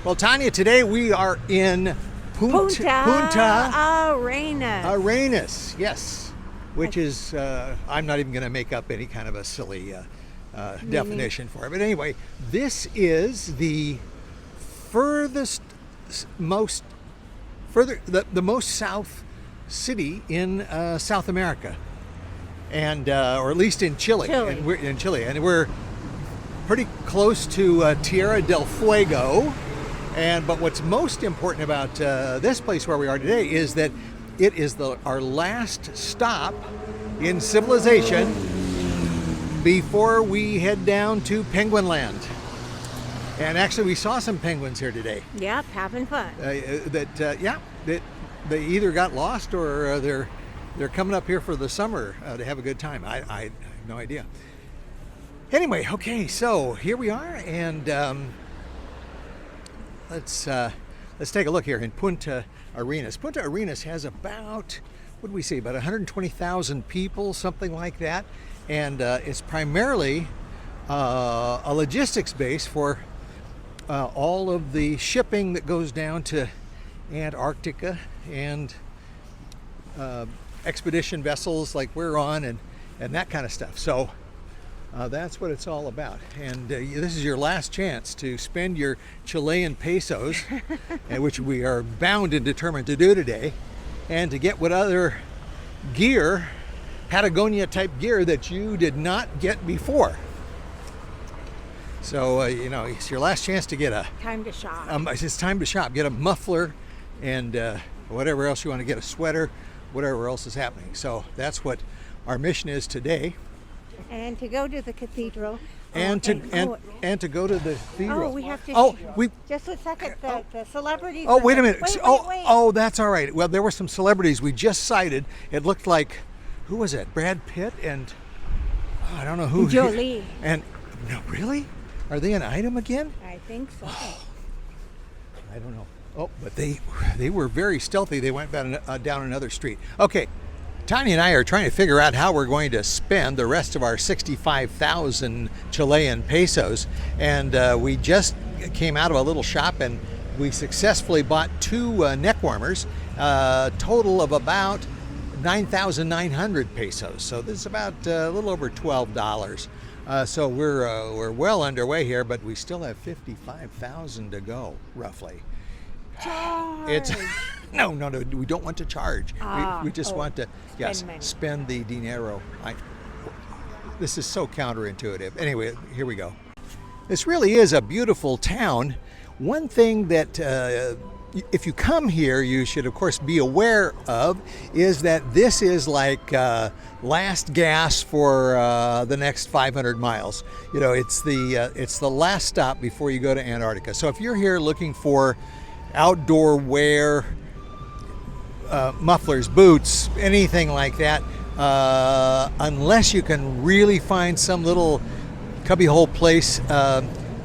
Well, Tanya, today we are in Punta Arenas. Arenas, yes, which is, I'm not even going to make up any kind of a silly definition for it. But anyway, this is the the most south city in South America, and or at least in Chile. And we're in Chile, and we're pretty close to Tierra del Fuego. But what's most important about this place where we are today is that it is our last stop in civilization before we head down to Penguin Land. And actually, we saw some penguins here today. Yep, having fun. They either got lost or they're coming up here for the summer to have a good time. I have no idea. Anyway, okay, so here we are, and let's take a look here in Punta Arenas. Punta Arenas has about, what do we say, about 120,000 people, something like that, and it's primarily a logistics base for all of the shipping that goes down to Antarctica and expedition vessels like we're on and that kind of stuff. So that's what it's all about. And this is your last chance to spend your Chilean pesos, which we are bound and determined to do today, and to get what other gear, Patagonia type gear, that you did not get before. So, it's your last chance to get time to shop. It's time to shop. Get a muffler and whatever else you want to get, a sweater, whatever else is happening. So that's what our mission is today. And to go to the cathedral. And to go to the cathedral. Oh, we have to. Just a second. The celebrities. Oh, wait a minute. Wait. Oh, that's all right. Well, there were some celebrities we just sighted. It looked like, who was it? Brad Pitt and I don't know who. Jolie. And no, really? Are they an item again? I think so. I don't know. Oh, but they were very stealthy. They went down another street. Okay. Tanya and I are trying to figure out how we're going to spend the rest of our 65,000 Chilean pesos. And we just came out of a little shop and we successfully bought 2 neck warmers, total of about 9,900 pesos. So this is about a little over $12. So we're well underway here, but we still have 55,000 to go, roughly. Charge. No, we don't want to charge. We just want to, spend the dinero. This is so counterintuitive. Anyway, here we go. This really is a beautiful town. One thing that, if you come here, you should, of course, be aware of is that this is like last gas for the next 500 miles. It's the last stop before you go to Antarctica. So if you're here looking for outdoor wear, mufflers, boots, anything like that, unless you can really find some little cubbyhole place,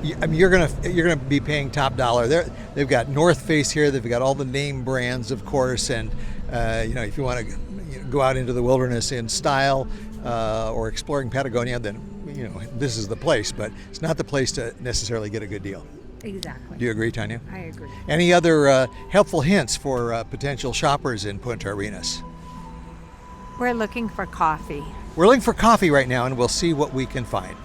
you're gonna be paying top dollar. They've got North Face here. They've got all the name brands, of course, and if you want to go out into the wilderness in style or exploring Patagonia, then this is the place. But it's not the place to necessarily get a good deal. Exactly. Do you agree, Tanya? I agree. Any other helpful hints for potential shoppers in Punta Arenas? We're looking for coffee. We're looking for coffee right now, and we'll see what we can find.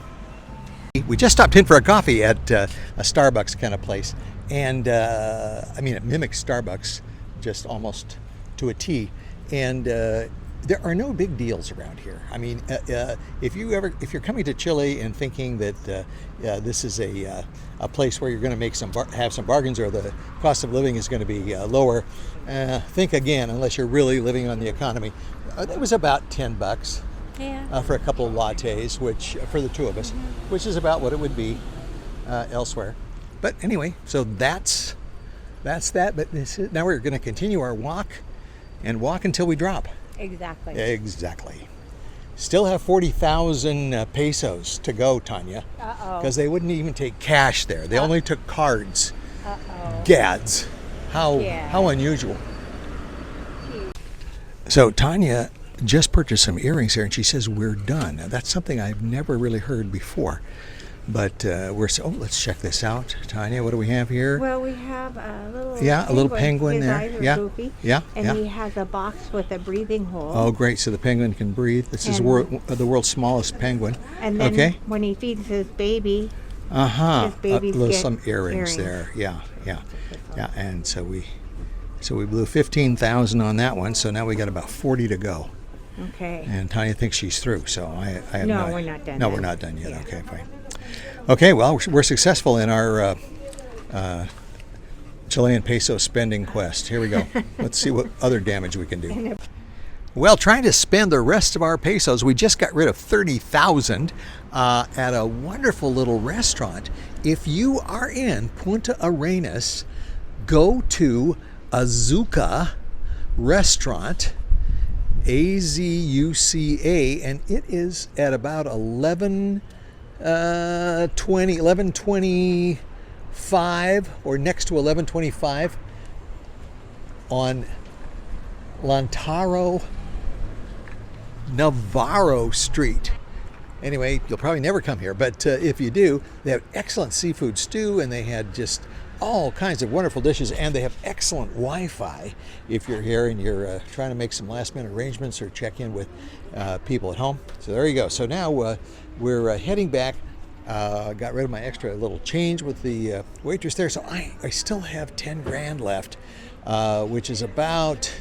We just stopped in for a coffee at a Starbucks kind of place, and it mimics Starbucks just almost to a T. And there are no big deals around here. I mean, if you're coming to Chile and thinking that this is a place where you're going to have some bargains, or the cost of living is going to be lower, think again. Unless you're really living on the economy. It was about $10 for a couple of lattes, which for the 2 of us, which is about what it would be elsewhere. But anyway, so that's that. But now we're going to continue our walk until we drop. Exactly. Still have 40,000 pesos to go, Tanya. Because they wouldn't even take cash there. They only took cards. Gads. How unusual. So Tanya just purchased some earrings here, and she says we're done. Now, that's something I've never really heard before. But let's check this out. Tanya, what do we have here? Well, we have a little a little penguin His there. eyes are Yeah, goofy, yeah, and yeah. he has a box with a breathing hole. Oh, great. So the penguin can breathe. This is the world's smallest penguin. And then okay. when he feeds his baby, his babies There's get some earrings there. Yeah. And so we blew 15,000 on that one. So now we got about 40 to go. Okay. And Tanya thinks she's through. So I have No, we're not done. No, we're not done yet. Yeah. Okay, fine. Okay, well, we're successful in our Chilean peso spending quest. Here we go. Let's see what other damage we can do. Well, trying to spend the rest of our pesos, we just got rid of 30,000 at a wonderful little restaurant. If you are in Punta Arenas, go to Azuca Restaurant, Azuca, and it is at about 11:25 or next to 11:25 on Lautaro Navarro Street. Anyway, you'll probably never come here, but if you do, they have excellent seafood stew, and they had just all kinds of wonderful dishes, and they have excellent Wi-Fi if you're here and you're trying to make some last-minute arrangements or check in with people at home. So there you go. So now we're heading back. Got rid of my extra little change with the waitress there, so I still have 10 grand left, which is about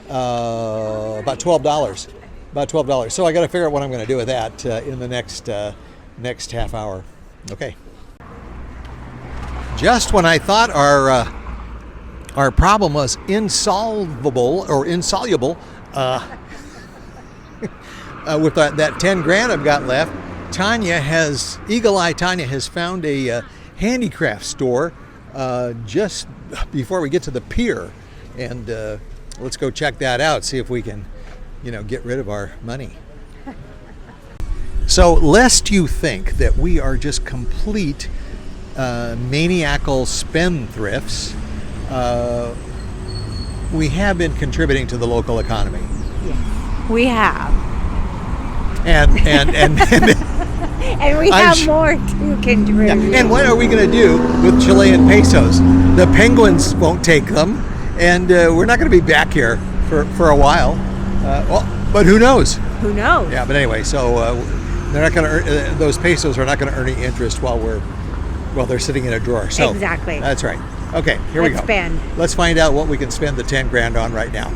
$12. About $12. So I got to figure out what I'm going to do with that in the next half hour. Okay. Just when I thought our problem was insoluble, with that 10 grand I've got left, Eagle Eye Tanya has found a handicraft store just before we get to the pier, and let's go check that out, see if we can get rid of our money. So lest you think that we are just complete maniacal spendthrifts, we have been contributing to the local economy. Yes, we have. And and we have more to contribute. Yeah. And what are we going to do with Chilean pesos? The penguins won't take them, and we're not going to be back here for a while. But who knows? Who knows? Yeah, but anyway, so they're not going to earn, those pesos are not going to earn any interest while they're sitting in a drawer. So exactly. That's right. Okay, here we go. Spend. Let's find out what we can spend the 10 grand on right now.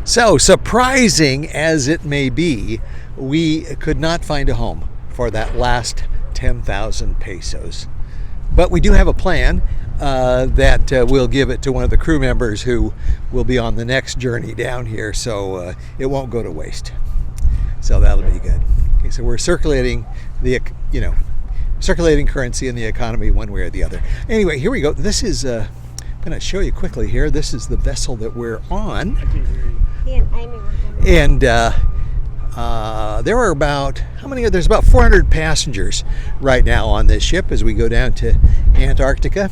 So, surprising as it may be, we could not find a home for that last 10,000 pesos. But we do have a plan that we'll give it to one of the crew members who will be on the next journey down here, so it won't go to waste. So that'll be good. Okay, so we're circulating circulating currency in the economy one way or the other. Anyway, here we go. This is, I'm going to show you quickly here. This is the vessel that we're on. And there are about, there's about 400 passengers right now on this ship as we go down to Antarctica.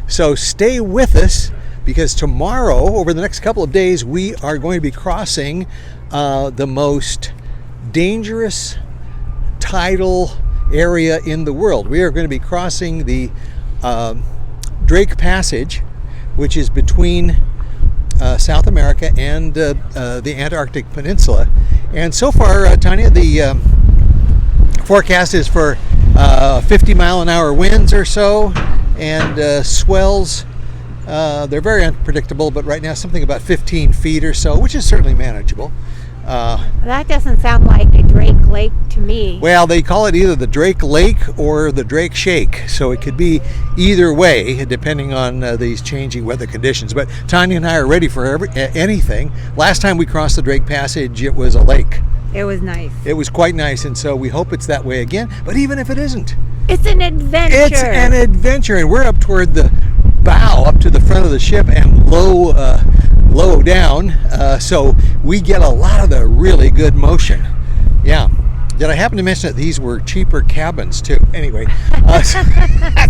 So stay with us, because tomorrow, over the next couple of days, we are going to be crossing the most dangerous tidal area in the world. We are going to be crossing the Drake Passage, which is between South America and the Antarctic Peninsula. And so far, Tanya, the forecast is for 50-mile-an-hour winds or so, and swells. They're very unpredictable, but right now something about 15 feet or so, which is certainly manageable. That doesn't sound like a Drake Lake to me. Well, they call it either the Drake Lake or the Drake Shake, so it could be either way depending on these changing weather conditions. But Tanya and I are ready for anything. Last time we crossed the Drake Passage, it was a lake. It was nice. It was quite nice, and so we hope it's that way again. But even if it isn't, it's an adventure. It's an adventure, and we're up toward the bow, up to the front of the ship, and low down, so we get a lot of the really good motion. Yeah. Did I happen to mention that these were cheaper cabins too? Anyway,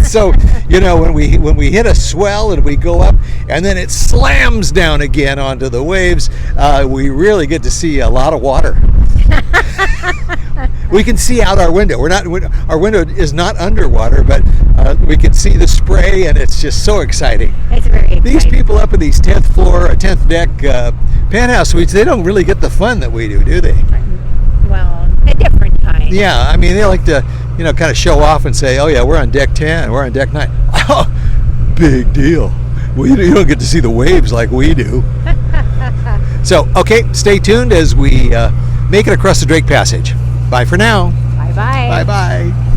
so when we hit a swell and we go up and then it slams down again onto the waves, we really get to see a lot of water. We can see out our window. Our window is not underwater, but we can see the spray, and it's just so exciting. It's very exciting. These people up in these 10th floor, 10th deck penthouse suites, they don't really get the fun that we do they? Well, a different kind. Yeah, I mean, they like to, kind of show off and say, oh yeah, we're on deck 10, we're on deck 9. Oh, big deal. Well, you don't get to see the waves like we do. So, okay, stay tuned as we make it across the Drake Passage. Bye for now. Bye-bye. Bye-bye.